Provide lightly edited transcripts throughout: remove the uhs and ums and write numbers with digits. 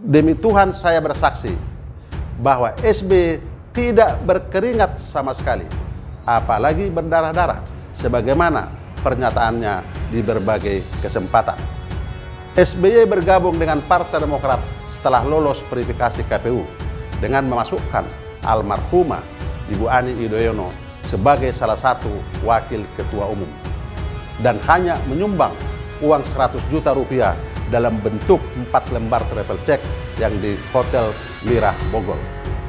Demi Tuhan saya bersaksi bahwa SBY tidak berkeringat sama sekali, apalagi berdarah-darah, sebagaimana pernyataannya di berbagai kesempatan. SBY bergabung dengan Partai Demokrat setelah lolos verifikasi KPU dengan memasukkan almarhumah Ibu Ani Yudhoyono sebagai salah satu wakil ketua umum dan hanya menyumbang uang 100 juta rupiah dalam bentuk 4 lembar travel check yang di Hotel Mirah Bogor.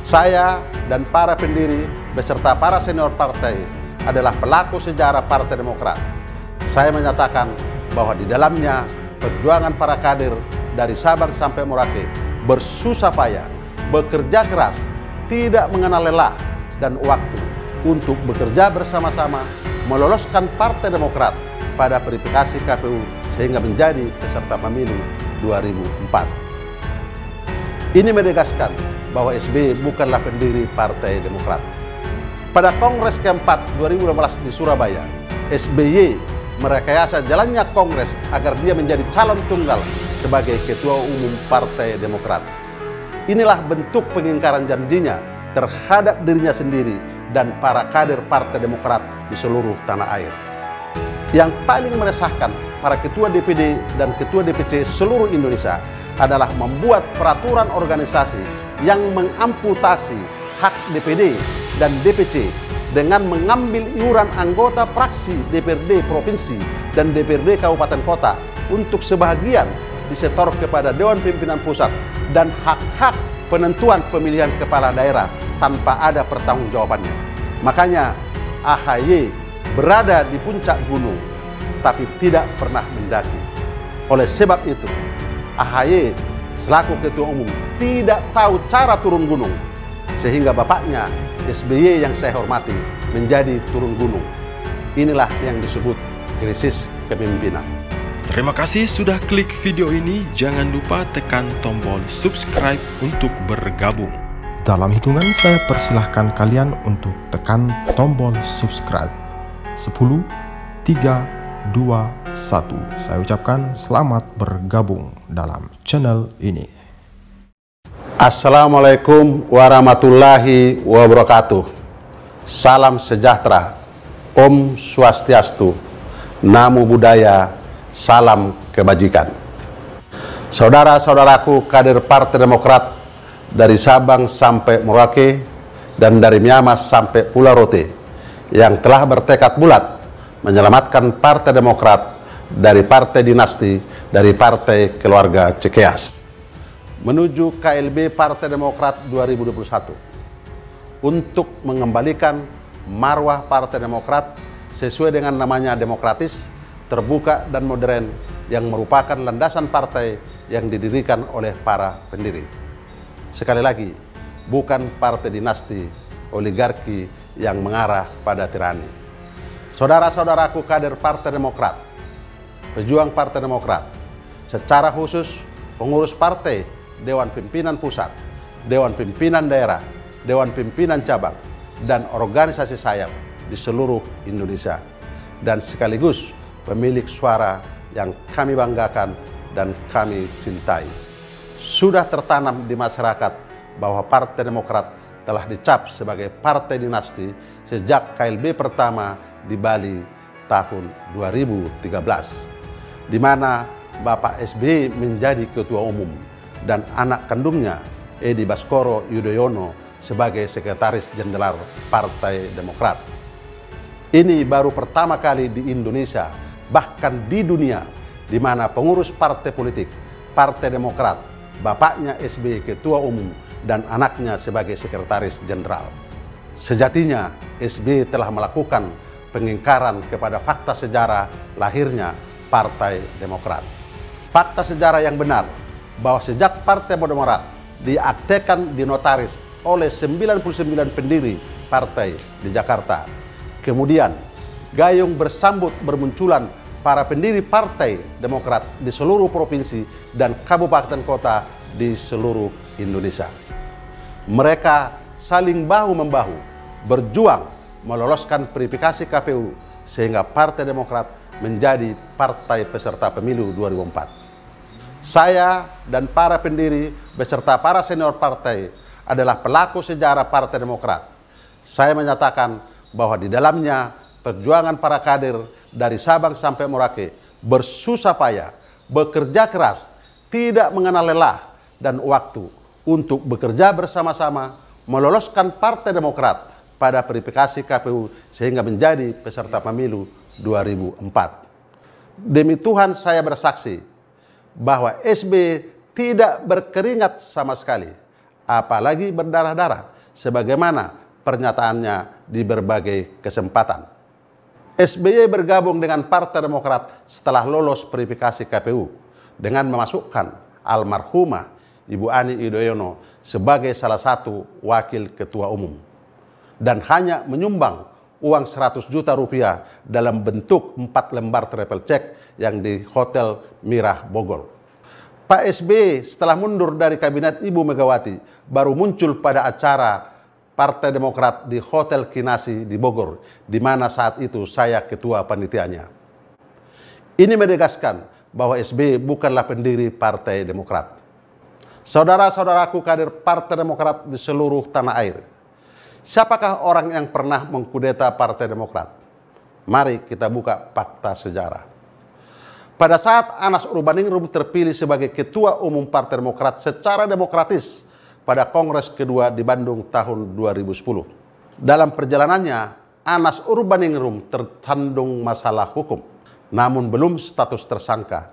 Saya dan para pendiri beserta para senior partai adalah pelaku sejarah Partai Demokrat. Saya menyatakan bahwa di dalamnya perjuangan para kader dari Sabang sampai Merauke bersusah payah, bekerja keras, tidak mengenal lelah dan waktu untuk bekerja bersama-sama meloloskan Partai Demokrat pada verifikasi KPU sehingga menjadi peserta pemilu 2004. Ini menegaskan bahwa SBY bukanlah pendiri Partai Demokrat. Pada Kongres keempat 2016 di Surabaya, SBY merekayasa jalannya Kongres agar dia menjadi calon tunggal sebagai Ketua Umum Partai Demokrat. Inilah bentuk pengingkaran janjinya terhadap dirinya sendiri dan para kader Partai Demokrat di seluruh tanah air. Yang paling meresahkan para ketua DPD dan ketua DPC seluruh Indonesia adalah membuat peraturan organisasi yang mengamputasi hak DPD dan DPC dengan mengambil iuran anggota fraksi DPRD Provinsi dan DPRD Kabupaten Kota untuk sebagian disetor kepada Dewan Pimpinan Pusat dan hak-hak penentuan pemilihan kepala daerah tanpa ada pertanggungjawabannya. Makanya AHY berada di puncak gunung tapi tidak pernah mendaki. Oleh sebab itu, AHY selaku Ketua Umum tidak tahu cara turun gunung, sehingga bapaknya SBY yang saya hormati menjadi turun gunung. Inilah yang disebut krisis kepemimpinan. Terima kasih sudah klik video ini. Jangan lupa tekan tombol subscribe untuk bergabung. Dalam hitungan saya persilahkan kalian untuk tekan tombol subscribe. 10, 3, 2, 1. Saya ucapkan selamat bergabung dalam channel ini. Assalamualaikum warahmatullahi wabarakatuh. Salam sejahtera, Om Swastiastu, Namo Buddhaya, salam kebajikan. Saudara-saudaraku kader Partai Demokrat dari Sabang sampai Merauke dan dari Miamas sampai Pulau Rote yang telah bertekad bulat menyelamatkan Partai Demokrat dari partai dinasti, dari partai keluarga Cikeas, menuju KLB Partai Demokrat 2021 untuk mengembalikan marwah Partai Demokrat sesuai dengan namanya demokratis, terbuka dan modern yang merupakan landasan partai yang didirikan oleh para pendiri. Sekali lagi, bukan partai dinasti, oligarki yang mengarah pada tirani. Saudara-saudaraku kader Partai Demokrat, pejuang Partai Demokrat, secara khusus pengurus partai, Dewan Pimpinan Pusat, Dewan Pimpinan Daerah, Dewan Pimpinan Cabang, dan organisasi sayap di seluruh Indonesia, dan sekaligus pemilik suara yang kami banggakan dan kami cintai. Sudah tertanam di masyarakat bahwa Partai Demokrat telah dicap sebagai partai dinasti sejak KLB pertama di Bali tahun 2013, di mana Bapak SBY menjadi ketua umum dan anak kandungnya Edi Baskoro Yudhoyono sebagai sekretaris jenderal Partai Demokrat. Ini baru pertama kali di Indonesia, bahkan di dunia, di mana pengurus partai politik Partai Demokrat, bapaknya SBY ketua umum dan anaknya sebagai sekretaris jenderal. Sejatinya SBY telah melakukan pengingkaran kepada fakta sejarah lahirnya Partai Demokrat. Fakta sejarah yang benar bahwa sejak Partai Demokrat diaktekan di notaris oleh 99 pendiri partai di Jakarta, kemudian gayung bersambut bermunculan para pendiri Partai Demokrat di seluruh provinsi dan kabupaten kota di seluruh Indonesia. Mereka saling bahu-membahu berjuang meloloskan verifikasi KPU sehingga Partai Demokrat menjadi partai peserta pemilu 2004. Saya dan para pendiri beserta para senior partai adalah pelaku sejarah Partai Demokrat. Saya menyatakan bahwa di dalamnya perjuangan para kader dari Sabang sampai Merauke bersusah payah, bekerja keras, tidak mengenal lelah dan waktu untuk bekerja bersama-sama meloloskan Partai Demokrat pada verifikasi KPU sehingga menjadi peserta pemilu 2004. Demi Tuhan saya bersaksi bahwa SBY tidak berkeringat sama sekali, apalagi berdarah-darah, sebagaimana pernyataannya di berbagai kesempatan. SBY bergabung dengan Partai Demokrat setelah lolos verifikasi KPU dengan memasukkan almarhumah Ibu Ani Yudhoyono sebagai salah satu wakil ketua umum dan hanya menyumbang uang 100 juta rupiah dalam bentuk 4 lembar travel check yang di Hotel Mirah Bogor. Pak SBY setelah mundur dari kabinet Ibu Megawati baru muncul pada acara Partai Demokrat di Hotel Kinasi di Bogor, di mana saat itu saya ketua panitianya. Ini menegaskan bahwa SBY bukanlah pendiri Partai Demokrat. Saudara-saudaraku kader Partai Demokrat di seluruh tanah air, siapakah orang yang pernah mengkudeta Partai Demokrat? Mari kita buka fakta sejarah. Pada saat Anas Urbaningrum terpilih sebagai Ketua Umum Partai Demokrat secara demokratis pada Kongres kedua di Bandung tahun 2010. Dalam perjalanannya, Anas Urbaningrum tersandung masalah hukum, namun belum status tersangka.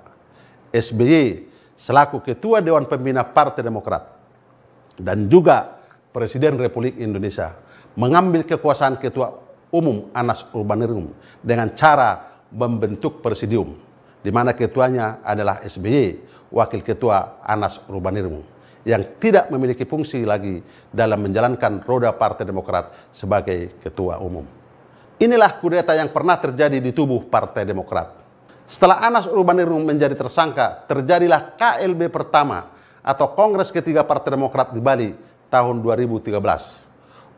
SBY selaku Ketua Dewan Pembina Partai Demokrat dan juga Presiden Republik Indonesia mengambil kekuasaan Ketua Umum Anas Urbaningrum dengan cara membentuk presidium, di mana ketuanya adalah SBY, wakil ketua Anas Urbaningrum, yang tidak memiliki fungsi lagi dalam menjalankan roda Partai Demokrat sebagai ketua umum. Inilah kudeta yang pernah terjadi di tubuh Partai Demokrat. Setelah Anas Urbaningrum menjadi tersangka, terjadilah KLB pertama atau Kongres ketiga Partai Demokrat di Bali tahun 2013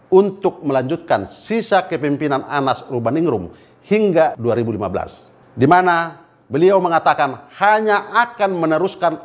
untuk melanjutkan sisa kepemimpinan Anas Urbaningrum hingga 2015, di mana beliau mengatakan hanya akan meneruskan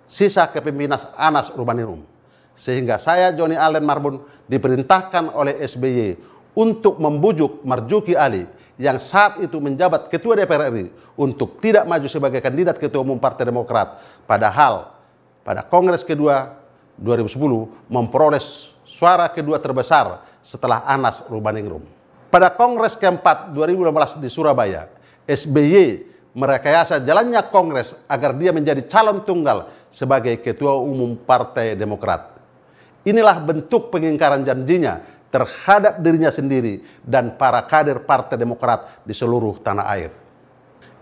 sisa kepemimpinan Anas Urbaningrum. Sehingga saya, Joni Allen Marbun, diperintahkan oleh SBY untuk membujuk Marzuki Ali yang saat itu menjabat Ketua DPR RI untuk tidak maju sebagai kandidat Ketua Umum Partai Demokrat. Padahal pada Kongres kedua 2010 memperoleh suara kedua terbesar setelah Anas Urbaningrum. Pada Kongres keempat 2015 di Surabaya, SBY merekayasa jalannya Kongres agar dia menjadi calon tunggal sebagai Ketua Umum Partai Demokrat. Inilah bentuk pengingkaran janjinya terhadap dirinya sendiri dan para kader Partai Demokrat di seluruh tanah air.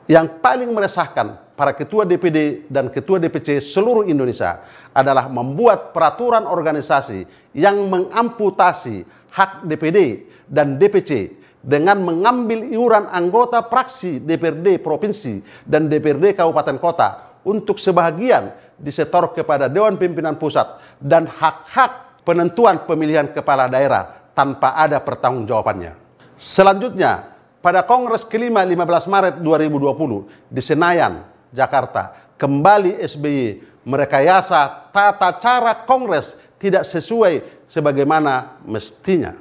Yang paling meresahkan para ketua DPD dan ketua DPC seluruh Indonesia adalah membuat peraturan organisasi yang mengamputasi hak DPD dan DPC dengan mengambil iuran anggota fraksi DPRD Provinsi dan DPRD Kabupaten Kota untuk sebahagian disetor kepada Dewan Pimpinan Pusat dan hak-hak penentuan pemilihan kepala daerah tanpa ada pertanggungjawabannya. Selanjutnya, pada Kongres kelima 15 Maret 2020 di Senayan, Jakarta, kembali SBY merekayasa tata cara Kongres tidak sesuai sebagaimana mestinya.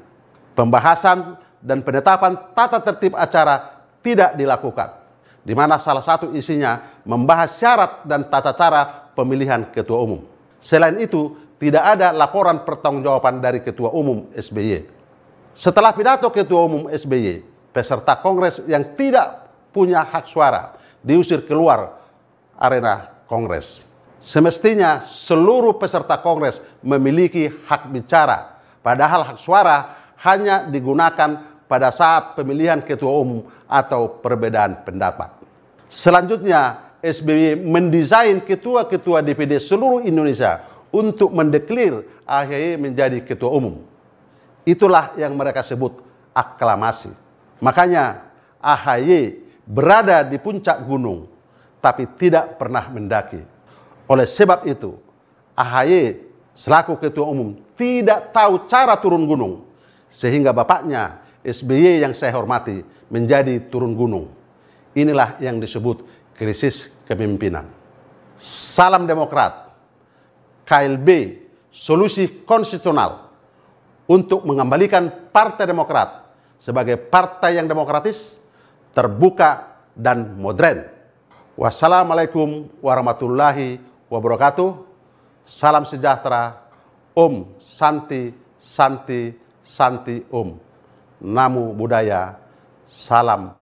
Pembahasan dan penetapan tata tertib acara tidak dilakukan, di mana salah satu isinya membahas syarat dan tata cara pemilihan ketua umum. Selain itu, tidak ada laporan pertanggungjawaban dari ketua umum SBY. Setelah pidato ketua umum SBY, peserta Kongres yang tidak punya hak suara diusir keluar arena Kongres. Semestinya seluruh peserta Kongres memiliki hak bicara, padahal hak suara hanya digunakan pada saat pemilihan ketua umum atau perbedaan pendapat. Selanjutnya, SBY mendesain ketua-ketua DPD seluruh Indonesia untuk mendeklir AHY menjadi ketua umum. Itulah yang mereka sebut aklamasi. Makanya AHY berada di puncak gunung, tapi tidak pernah mendaki. Oleh sebab itu, AHY selaku ketua umum tidak tahu cara turun gunung, sehingga bapaknya SBY yang saya hormati menjadi turun gunung. Inilah yang disebut krisis kepemimpinan. Salam Demokrat. KLB, solusi konstitusional untuk mengembalikan Partai Demokrat sebagai partai yang demokratis, terbuka, dan modern. Wassalamualaikum warahmatullahi wabarakatuh. Salam sejahtera. Om Santi Santi Santi Om. Namo Buddhaya. Salam.